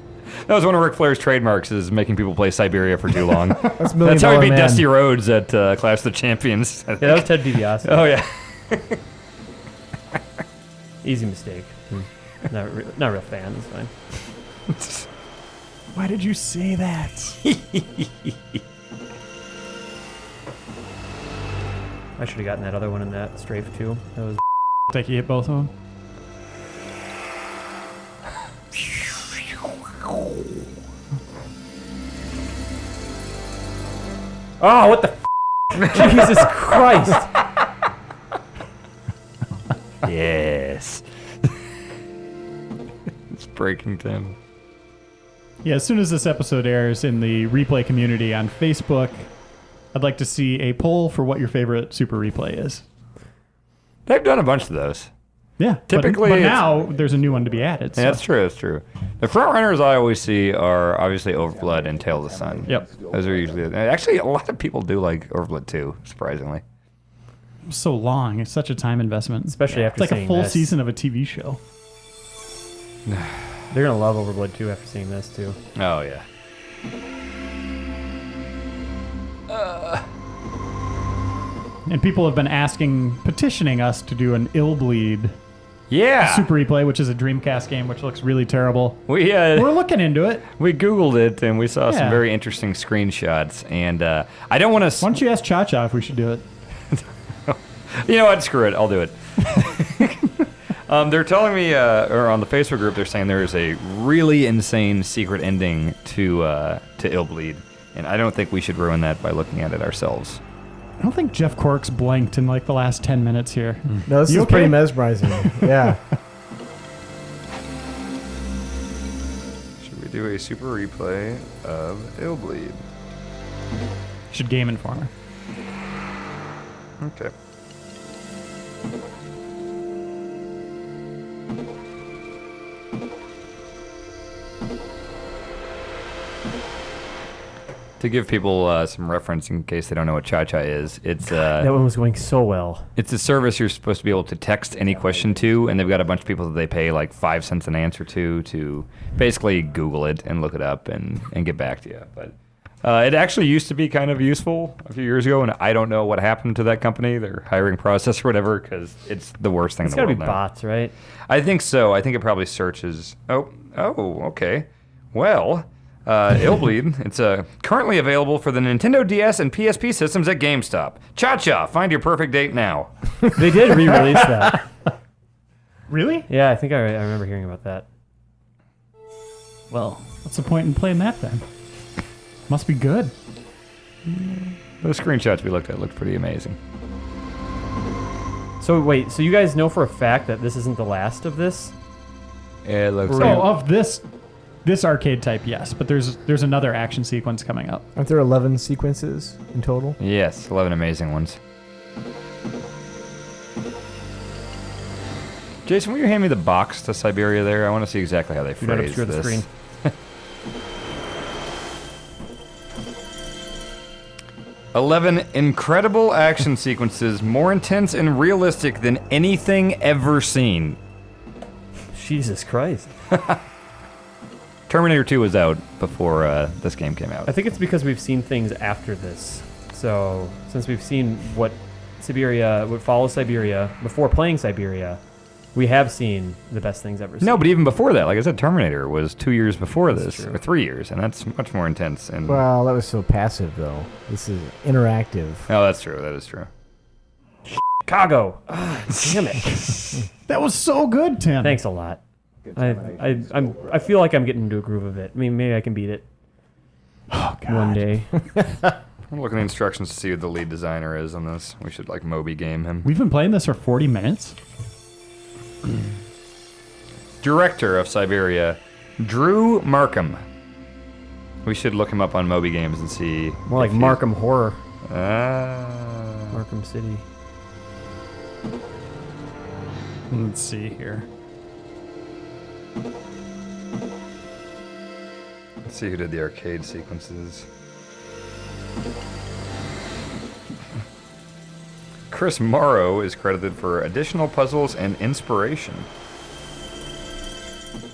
That was one of Ric Flair's trademarks, is making people play Siberia for too long. That's That's how he beat Man. Dusty Rhodes at Clash of the Champions. Yeah, that was Ted DiBiase. Oh, yeah. Easy mistake. Not a real fan. It's fine. Why did you say that? I should have gotten that other one in that strafe too. That was. Think you hit both of them? Oh, what the? Jesus Christ! Yes. It's breaking Tim. Yeah, as soon as this episode airs in the replay community on Facebook, I'd like to see a poll for what your favorite Super Replay is. They've done a bunch of those. Yeah. Typically, but it's- now there's a new one to be added. So. Yeah, that's true. That's true. The front runners I always see are obviously Overblood and Tale of the Sun. Yep. Those are usually actually a lot of people do like Overblood too. Surprisingly. So long. It's such a time investment. Especially after It's like a seeing full this. season of a TV show. They're gonna love Overblood too after seeing this too. Oh yeah. And people have been petitioning us to do an Illbleed Yeah. Super Replay, which is a Dreamcast game, which looks really terrible. We We're looking into it. we Googled it and we saw some Yeah. very interesting screenshots. And I don't want to. Why don't you ask Cha Cha if we should do it? You know what? Screw it. I'll do it. They're telling me, or on the Facebook group, they're saying there is a really insane secret ending to Illbleed, and I don't think we should ruin that by looking at it ourselves. I don't think Jeff Cork's blanked in like the last 10 minutes here. No, this You is okay? pretty mesmerizing. Yeah. Should we do a super replay of Illbleed? Should Game Informer. Okay. To give people some reference in case they don't know what Cha-Cha is, it's That one was going so well. it's a service you're supposed to be able to text any question to, and they've got a bunch of people that they pay like 5 cents an answer to basically Google it and look it up and get back to you. But it actually used to be kind of useful a few years ago, and I don't know what happened to that company, their hiring process or whatever, because it's the worst thing It's in the gotta world be now. bots, right? I think so. I think it probably searches. Oh, okay. Well, Illbleed. It's currently available for the Nintendo DS and PSP systems at GameStop. Cha-Cha, find your perfect date now. They did re-release that. Really? Yeah, I think I remember hearing about that. Well, what's the point in playing that then? Must be good. Those screenshots we looked at looked pretty amazing. So wait, so you guys know for a fact that this isn't the last of this? It looks Oh, of this arcade type, yes, but there's another action sequence coming up. Aren't there 11 sequences in total? Yes, 11 amazing ones. Jason, will you hand me the box to Siberia there? I want to see exactly how they Do not phrase obscure this. the screen. 11 incredible action sequences, more intense and realistic than anything ever seen. Jesus Christ. Terminator 2 was out before this game came out. I think it's because we've seen things after this. So since we've seen what follows Siberia before playing Cyberia, we have seen the best things ever seen. No, but even before that, like I said, Terminator was 2 years before this, true. or 3 years, and that's much more intense. And Well, that was so passive, though. This is interactive. oh, that's true. That is true. Chicago. Ah, damn it. That was so good, Tim. Thanks a lot. I feel like I'm getting into a groove of it. I mean, maybe I can beat it Oh, God. one day. I'm looking at instructions to see who the lead designer is on this. We should like Moby game him. We've been playing this for 40 minutes. Director of Cyberia, Drew Markham. We should look him up on Moby Games and see. More like if he- Markham Horror. Markham. Markham City. Let's see here. Let's see who did the arcade sequences. Chris Morrow is credited for additional puzzles and inspiration.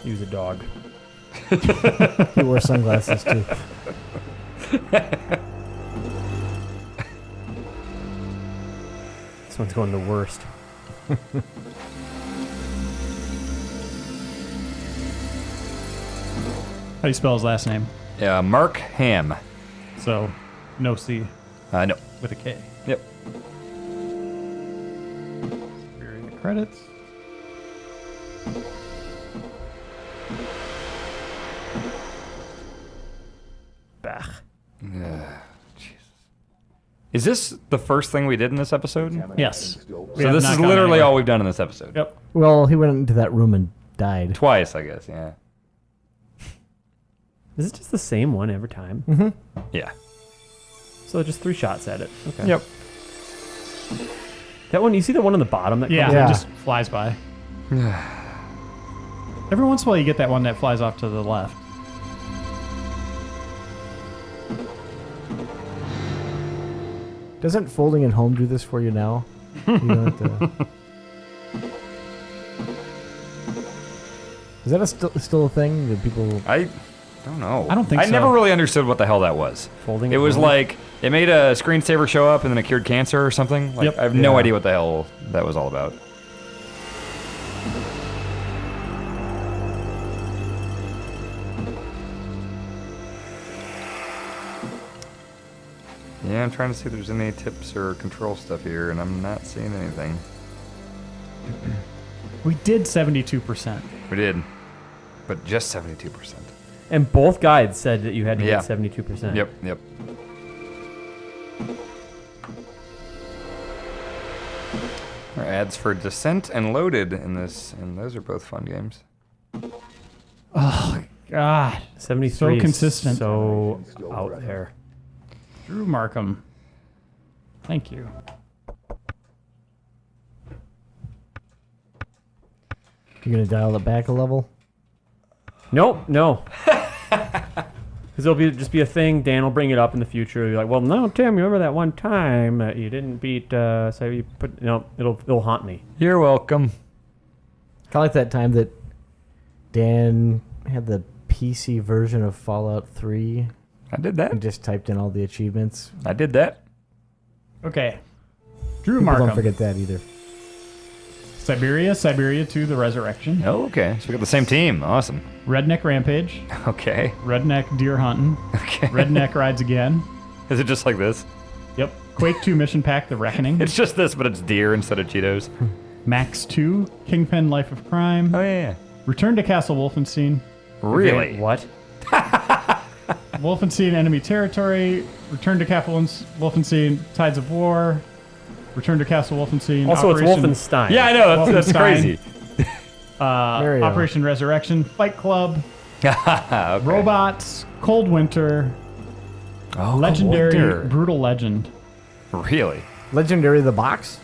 He was a dog. He wore sunglasses, too. This one's going the worst. How do you spell his last name? Mark Ham. So, no C No. with a K. Yep. Here are the credits. Bah. Is this the first thing we did in this episode? Yes. So this not is gone literally anywhere. all we've done in this episode. Yep. Well, he went into that room and died. Twice, I guess, yeah. Is it just the same one every time? Yeah. So just 3 shots at it. Okay. Yep. That one, you see the one on the bottom that Yeah, comes it Yeah. just flies by. Every once in a while, you get that one that flies off to the left. Doesn't folding in home do this for you now? You don't have to... Is that still a thing that people? I don't know. I don't think I so. never really understood what the hell that was. Folding It at was home? like, it made a screensaver show up and then it cured cancer or something. Like, Yep. I have no Yeah. idea what the hell that was all about. Yeah, I'm trying to see if there's any tips or control stuff here, and I'm not seeing anything. We did 72%. We did, but just 72%. And both guides said that you had to Yeah. get 72%. Yep, yep. There are ads for Descent and Loaded in this, and those are both fun games. Oh, God. 73 So is consistent. so out there. Drew Markham. Thank you. You're gonna dial it back a level? Nope, no. Because it'll just be a thing. Dan will bring it up in the future. You're like, well, no, Tim, you remember that one time that you didn't beat? So you put, no, it'll haunt me. You're welcome. Kind of like that time that Dan had the PC version of Fallout 3 I did that. and just typed in all the achievements. I did that. Okay. Drew People Markham. don't forget that either. Siberia, Siberia 2, The Resurrection. Oh, okay. So we got the same team. Awesome. Redneck Rampage. Okay. Redneck Deer Hunting. Okay. Redneck Rides Again. Is it just like this? Yep. Quake 2 Mission Pack, The Reckoning. It's just this, but it's deer instead of Cheetos. Max 2, Kingpin Life of Crime. Oh, yeah. Return to Castle Wolfenstein. Really? What? Wolfenstein Enemy Territory. Return to Castle Wolfenstein Tides of War. Return to Castle Wolfenstein. Also, Operation, it's Wolfenstein. Yeah, I know. That's Wolfenstein. crazy. There you go. Operation Resurrection. Fight Club. Okay. Robots. Cold Winter. Oh, Legendary Winter. Brutal Legend. Really? Legendary the Box?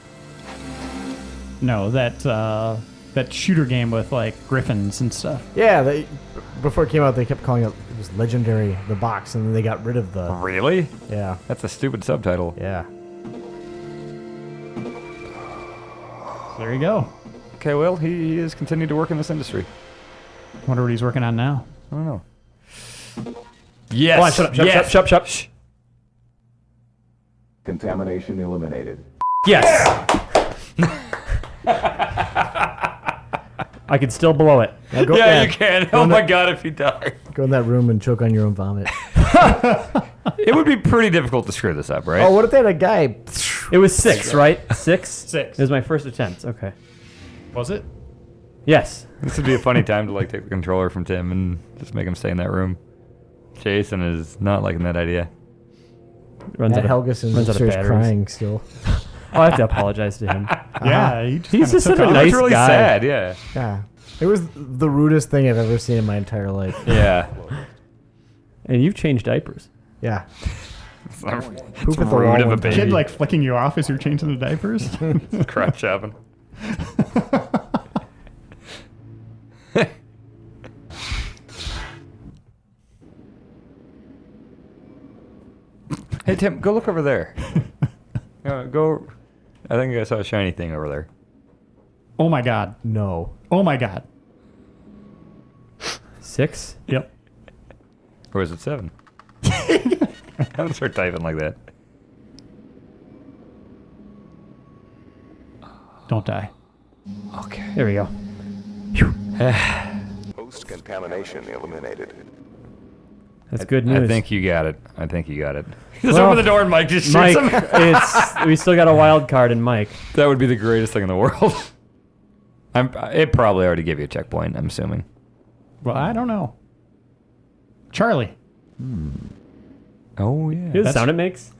No, that shooter game with like griffins and stuff. Yeah, before it came out, they kept calling it was Legendary the Box, and then they got rid of the. Really? Yeah, That's a stupid subtitle. yeah. There you go. Okay, well, he is continuing to work in this industry. Wonder what he's working on now. I don't know. Yes. Come on, shut up, shut up, yes. shut up, shut up. Shh. Contamination eliminated. Yes. I could still blow it. Now go, Yeah, yeah, you can. Go Oh in my that- god, if you die. Go in that room and choke on your own vomit. It would be pretty difficult to screw this up, right? Oh, what if they had a guy? It was 6, right? 6? 6. It was my first attempt. Okay. Was it? Yes. This would be a funny time to like take the controller from Tim and just make him stay in that room. Jason is not liking that idea. Runs Matt out of, Helgeson runs out of upstairs batteries. crying still. Oh, I have to apologize to him. Yeah, he just He's kinda just took such a off. nice That's really guy. sad, yeah. Yeah, it was the rudest thing I've ever seen in my entire life. Yeah. And you've changed diapers. Yeah, It's Poop at the rude wall of a one time. baby. Kid like flicking you off as you're changing the diapers. crotch chopping. Hey Tim, go look over there. Go. I think I saw a shiny thing over there. Oh my god. no. Oh my god. 6? Yep. Or is it 7? Don't start typing like that. Don't die. Okay. There we go. Post-contamination eliminated. That's good news. I think you got it. I think you got it. Just Well, open the door and Mike just shoots Mike, him. we still got a wild card in Mike. That would be the greatest thing in the world. It probably already gave you a checkpoint, I'm assuming. Well, I don't know. Charlie. Oh, yeah. Hear the sound it makes?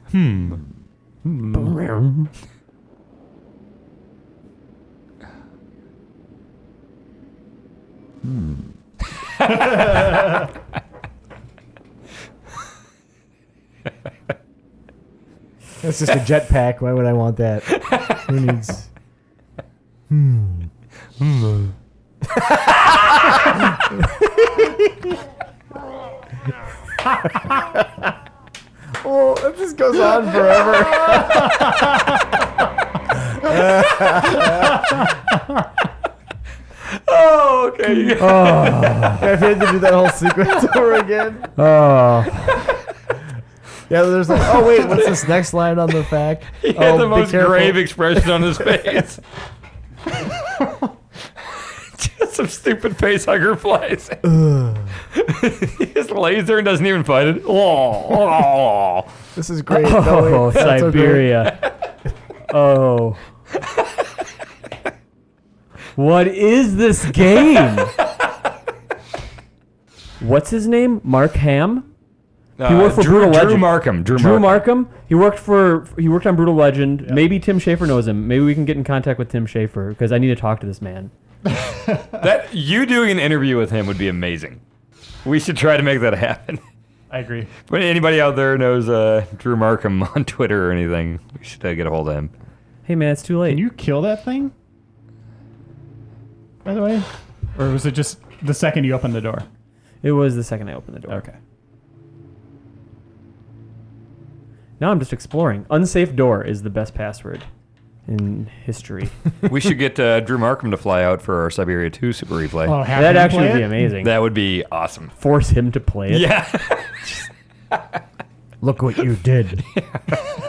That's just a jetpack. Why would I want that? Who needs? Oh, it just goes on forever. Oh, okay. If I had to do that whole sequence over again. Yeah, there's like, oh wait, what's this next line on the fact? He had the be most careful. grave expression on his face. Just some stupid face hugger flies. He just lays there and doesn't even fight it. Oh, This is great. Oh, No, wait, that's so great. Siberia. Oh. What is this game? What's his name? Mark Ham? He worked for Brutal Legend. Drew Markham. He worked on Brutal Legend. Yep. Maybe Tim Schafer knows him. Maybe we can get in contact with Tim Schafer because I need to talk to this man. That you doing an interview with him would be amazing. We should try to make that happen. I agree. But anybody out there knows Drew Markham on Twitter or anything, we should get a hold of him. Hey man, it's too late. Can you kill that thing? By the way? Or was it just the second you opened the door? It was the second I opened the door. Okay. Now I'm just exploring. Unsafe door is the best password in history. We should get Drew Markham to fly out for our Siberia 2 Super Replay. Oh, have That'd him actually play be it? amazing. That would be awesome. Force him to play it. Yeah. Look what you did.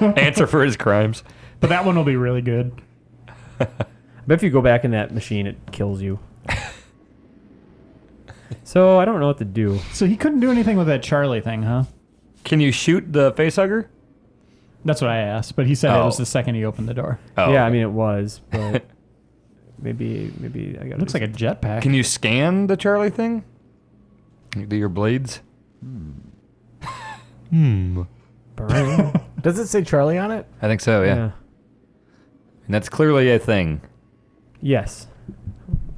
Answer for his crimes. But that one will be really good. I bet if you go back in that machine, it kills you. So I don't know what to do. So he couldn't do anything with that Charlie thing, huh? Can you shoot the facehugger? That's what I asked, but he said it was Oh. the second he opened the door. Oh. Yeah, I mean it was, but maybe I got. It looks like a jetpack. Can you scan the Charlie thing? Do your blades? Does it say Charlie on it? I think so, yeah. And that's clearly a thing. Yes,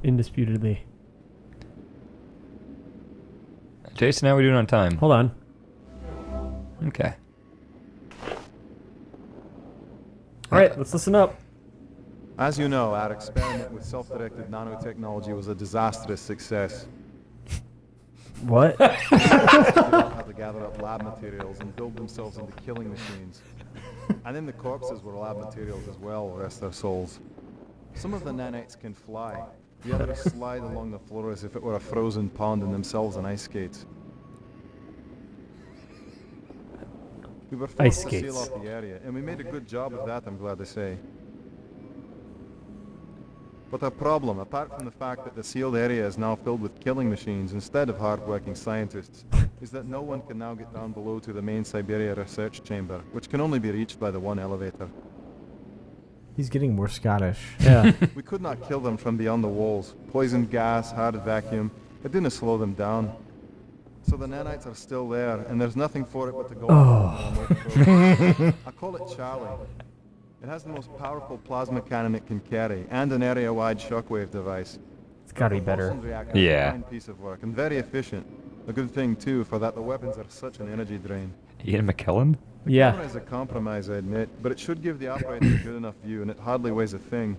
indisputably. Jason, how are we doing on time? Hold on. Okay. All right, let's listen up. As you know, our experiment with self-directed nanotechnology was a disastrous success. What? They had to gather up lab materials and build themselves into killing machines. And then the corpses were lab materials as well, rest their souls. Some of the nanites can fly. The others slide along the floor as if it were a frozen pond and themselves on ice skates. We were Ice forced to seal skates. off the area, and we made a good job of that, I'm glad to say. But our problem, apart from the fact that the sealed area is now filled with killing machines instead of hard-working scientists, is that no one can now get down below to the main Cyberia research chamber, which can only be reached by the one elevator. He's getting more Scottish. Yeah. We could not kill them from beyond the walls. Poison gas, hard vacuum, it didn't slow them down. So the nanites are still there, and there's nothing for it but to go on. I call it Charlie. It has the most powerful plasma cannon it can carry, and an area-wide shockwave device. It's got to be better. Propulsion reactor is Yeah. a fine piece of work, and very efficient. A good thing, too, for that the weapons are such an energy drain. Ian McKellen? The Yeah. camera is a compromise, I admit, but it should give the operator a good enough view, and it hardly weighs a thing.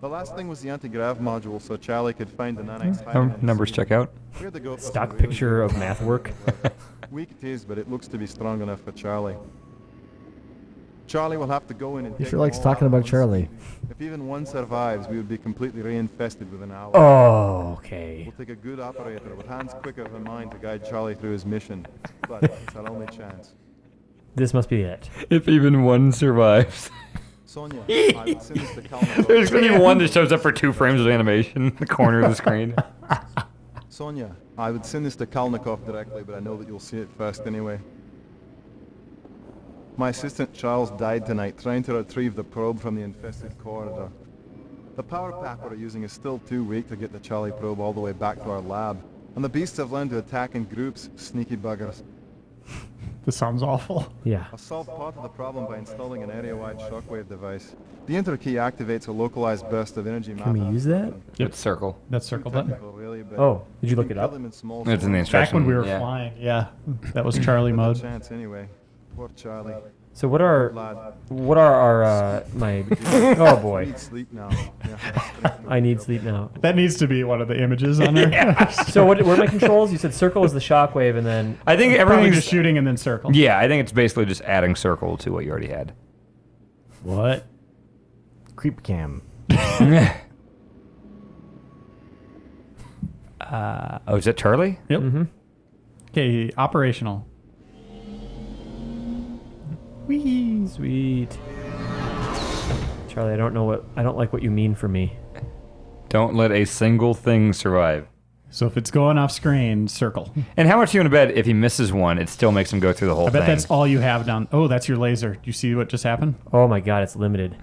The last thing was the anti-grav module, so Charlie could find the nanites hiding in the Numbers sea. check out. We had to go for Stock some really picture good of math work. Weak it is, but it looks to be strong enough for Charlie. Charlie will have to go in and He take sure them likes all talking out about once. Charlie. If even one survives, we would be completely reinfested within an hour. Oh, okay. We'll take a good operator with hands quicker than mine to guide Charlie through his mission. But it's our only chance. This must be it. If even one survives. Sonia, I would send this to Kalmar. There's going to be one that shows up for 2 frames of animation in the corner of the screen. Sonia, I would send this to Kalnikov directly, but I know that you'll see it first anyway. My assistant Charles died tonight trying to retrieve the probe from the infested corridor. The power pack we're using is still too weak to get the Charlie probe all the way back to our lab. And the beasts have learned to attack in groups, sneaky buggers. This sounds awful. Yeah. I'll solve part of the problem by installing an area-wide shockwave device. The enter key activates a localized burst of energy. Can we use that? It's circle. That circle button. Technical, really, but Oh, did you look can it kill up? them in small It's in the forms. instruction. Back when we were yeah. flying, yeah. That was Charlie Not a mode. chance anyway. Poor Charlie. So what are Lad, my? Oh I boy, need sleep now. Yeah, I need sleep now. That needs to be one of the images on there. So what are my controls? You said circle is the shockwave, and then I think Probably everything's just shooting and then circle. Yeah, I think it's basically just adding circle to what you already had. What? Creep cam. Oh, is that Charlie? Yep. Mm-hmm. Okay, operational. Whee! Sweet. Charlie, I don't like what you mean for me. Don't let a single thing survive. So if it's going off screen, circle. And how much do you want to bet if he misses one, it still makes him go through the whole I bet thing? that's all you have down. Oh, that's your laser. Do you see what just happened? Oh my god, it's limited.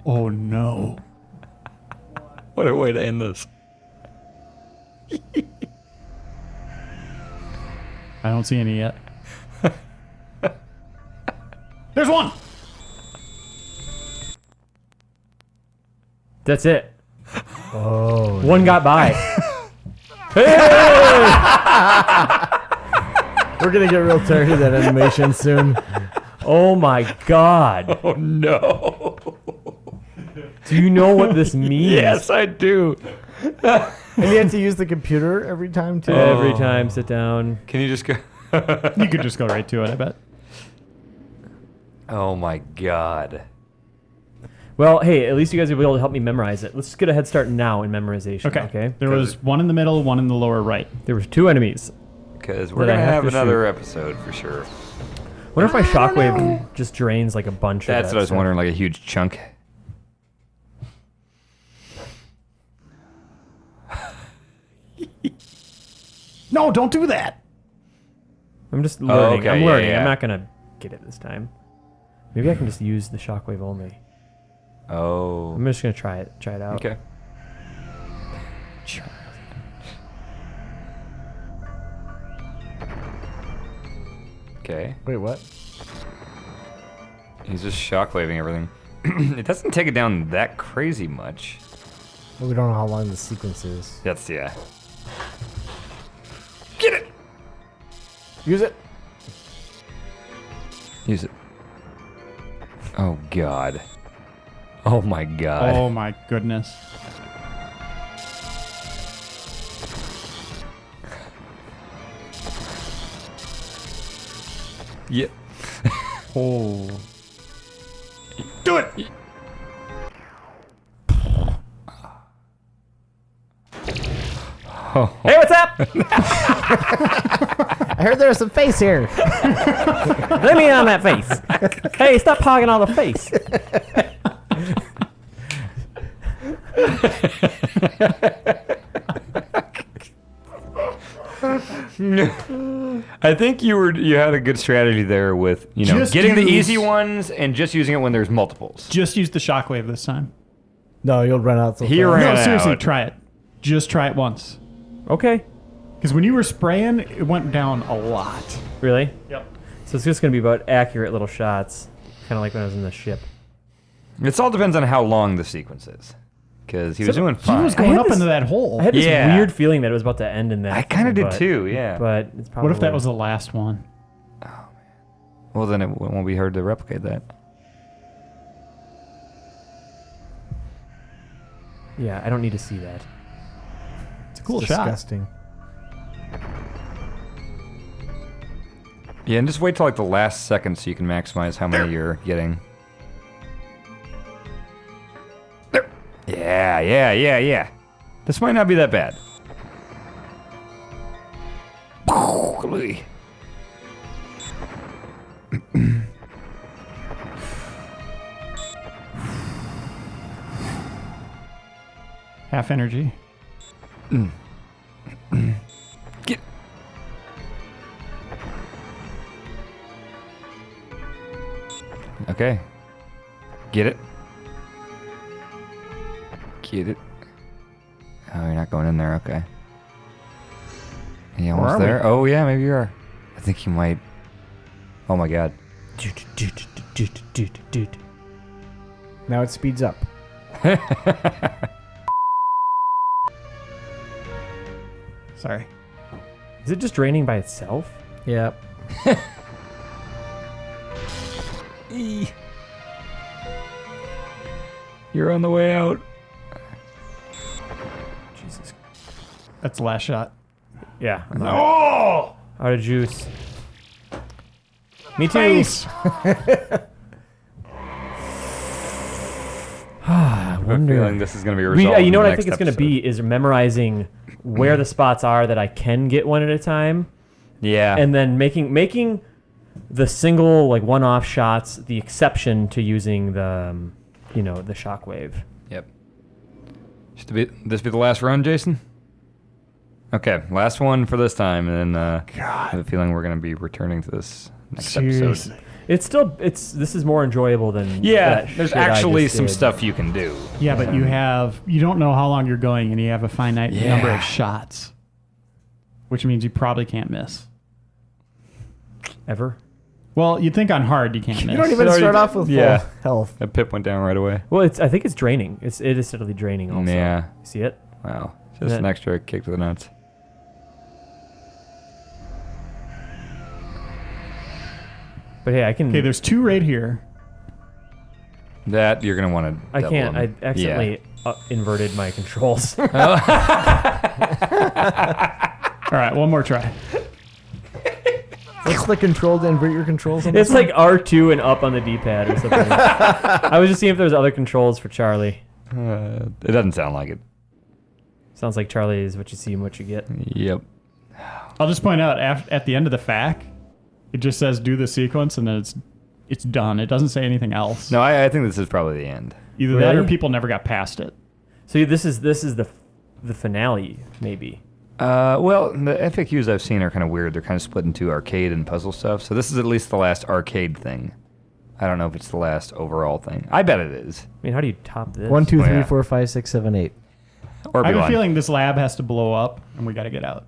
Oh no. What a way to end this. I don't see any yet. There's one. That's it. Oh. One got by. We're gonna get real tired of that animation soon. Oh my god. Oh no. Do you know what this means? Yes, I do. And you have to use the computer every time too. Every time, sit down. Can you just go? You could just go right to it, I bet. Oh my god. Well, hey, at least you guys will be able to help me memorize it. Let's get a head start now in memorization. Okay. Okay. There was one in the middle, one in the lower right. There was 2 enemies. Because we're That I going to have have to another episode for sure. Wonder if my shockwave just drains like a bunch That's of what I was wondering, like a huge chunk. No, don't do that. I'm just learning. okay, I'm yeah, learning. yeah. I'm not going to get it this time. Maybe I can just use the shockwave only. Oh. I'm just going to try it out. Okay. Okay. Wait, what? He's just shockwaving everything. It doesn't take it down that crazy much. Well, we don't know how long the sequence is. That's, yeah. Use it. Use it. Oh, God. Oh, my God. Oh my goodness. Yeah. Oh. Do it. Hey, what's up? I heard there was some face here. Let me on that face. Hey, stop hogging all the face. I think you had a good strategy there with, Just getting the use- easy ones and just using it when there's multiples. Just use the shockwave this time. No, you'll run out. So He fast. ran No, seriously, out. try it. Just try it once. Okay. Because when you were spraying, it went down a lot. Really? Yep. So it's just going to be about accurate little shots. Kind of like when I was in the ship. It all depends on how long the sequence is. Because he was doing He fine. was I going had up this- into that hole. I had this Yeah. weird feeling that it was about to end in that. I kind of thing, did but- too, yeah. But it's probably. What if that was the last one? Well, then it won't be hard to replicate that. Yeah, I don't need to see that. It's a cool It's shot. disgusting. Yeah, and just wait till like the last second so you can maximize how many you're getting. There. Yeah. This might not be that bad. Half energy. Get. Okay. Get it. Get it. Oh, you're not going in there. Okay. Are you almost are we? there? Oh, yeah, maybe you are. I think you might. Oh, my God. Now it speeds up. Sorry. Is it just draining by itself? Yep. You're on the way out. Jesus. That's the last shot. Yeah. Out of juice. Me too. Face! I have a feeling this is going to be resolved. You know in what the I think next it's going to be is memorizing where the spots are that I can get one at a time, Yeah. and then making the single like one-off shots the exception to using the the shockwave. Yep. This be the last run, Jason? Okay, last one for this time, and then I have a feeling we're going to be returning to this next Seriously. episode. This is more enjoyable than Yeah, that there's shit I actually just some did. stuff you can do. Yeah, but you don't know how long you're going, and you have a finite number of shots, which means you probably can't miss. Ever. Well, you'd think on hard you can't miss. You don't even start off with full health. That pip went down right away. Well, I think it's draining. It is steadily draining also. Yeah. You see it? Wow. Just an extra kick to the nuts. But hey, I can. Okay, there's 2 right here. That you're going to want to I can't. I accidentally inverted my controls. All right, one more try. What's the control to invert your controls on It's this like R2 and up on the D-pad or something. I was just seeing if there was other controls for Charlie. It doesn't sound like it. Sounds like Charlie is what you see and what you get. Yep. I'll just point out at the end of the FAQ, it just says do the sequence, and then it's done. It doesn't say anything else. No, I think this is probably the end. Either that or Really? people never got past it. So this is the finale, maybe. Well, the FAQs I've seen are kind of weird. They're kind of split into arcade and puzzle stuff. So this is at least the last arcade thing. I don't know if it's the last overall thing. I bet it is. I mean, how do you top this? 1, 2, 3, yeah. 4, 5, 6, 7, 8. Or I have a beyond. feeling this lab has to blow up, and we got to get out.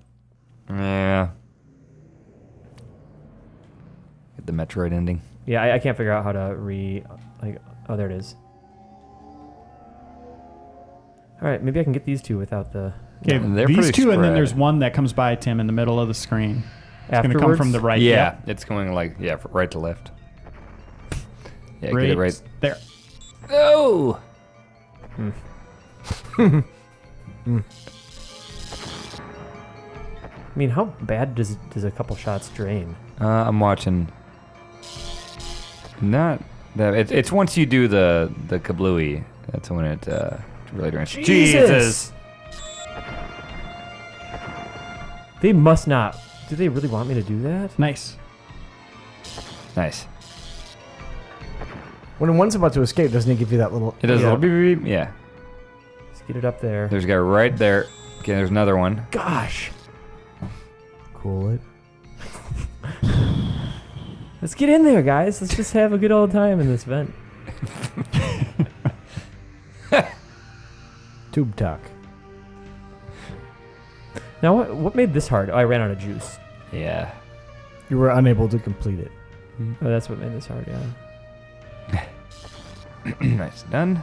Yeah. Get the Metroid ending. Yeah, I can't figure out how to oh, there it is. All right, maybe I can get these two without the... Okay, They're these pretty 2, and then spread. there's one that comes by, Tim, in the middle of the screen. It's going to come Afterwards? from the right. Yeah, Yep. it's going right to left. Yeah, Right get it right. there. Oh! I mean, how bad does a couple shots drain? I'm watching. Not that. It's once you do the kablooey. That's when it really drains. Jesus! They must not. Do they really want me to do that? Nice. Nice. When one's about to escape, doesn't it give you that little... It does a Yeah. little beep, beep, beep. Yeah. Let's get it up there. There's a guy right there. Okay, there's another one. Gosh. Cool it. Let's get in there, guys. Let's just have a good old time in this vent. Tube talk. Now, what made this hard? Oh, I ran out of juice. Yeah. You were unable to complete it. Oh, that's what made this hard, yeah. Nice. Done.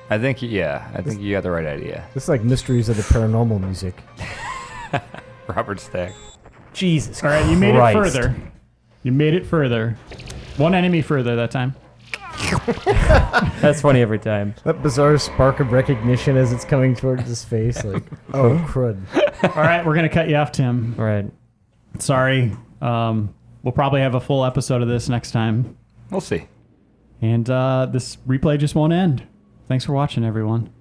I think you got the right idea. This is like Mysteries of the Paranormal music. Robert Stack. Jesus All right, you made Christ. it further. You made it further. One enemy further that time. That's funny every time. That bizarre spark of recognition as it's coming towards his face. Like, oh, crud. All right, we're going to cut you off, Tim. All right. Sorry. We'll probably have a full episode of this next time. We'll see. And this replay just won't end. Thanks for watching, everyone.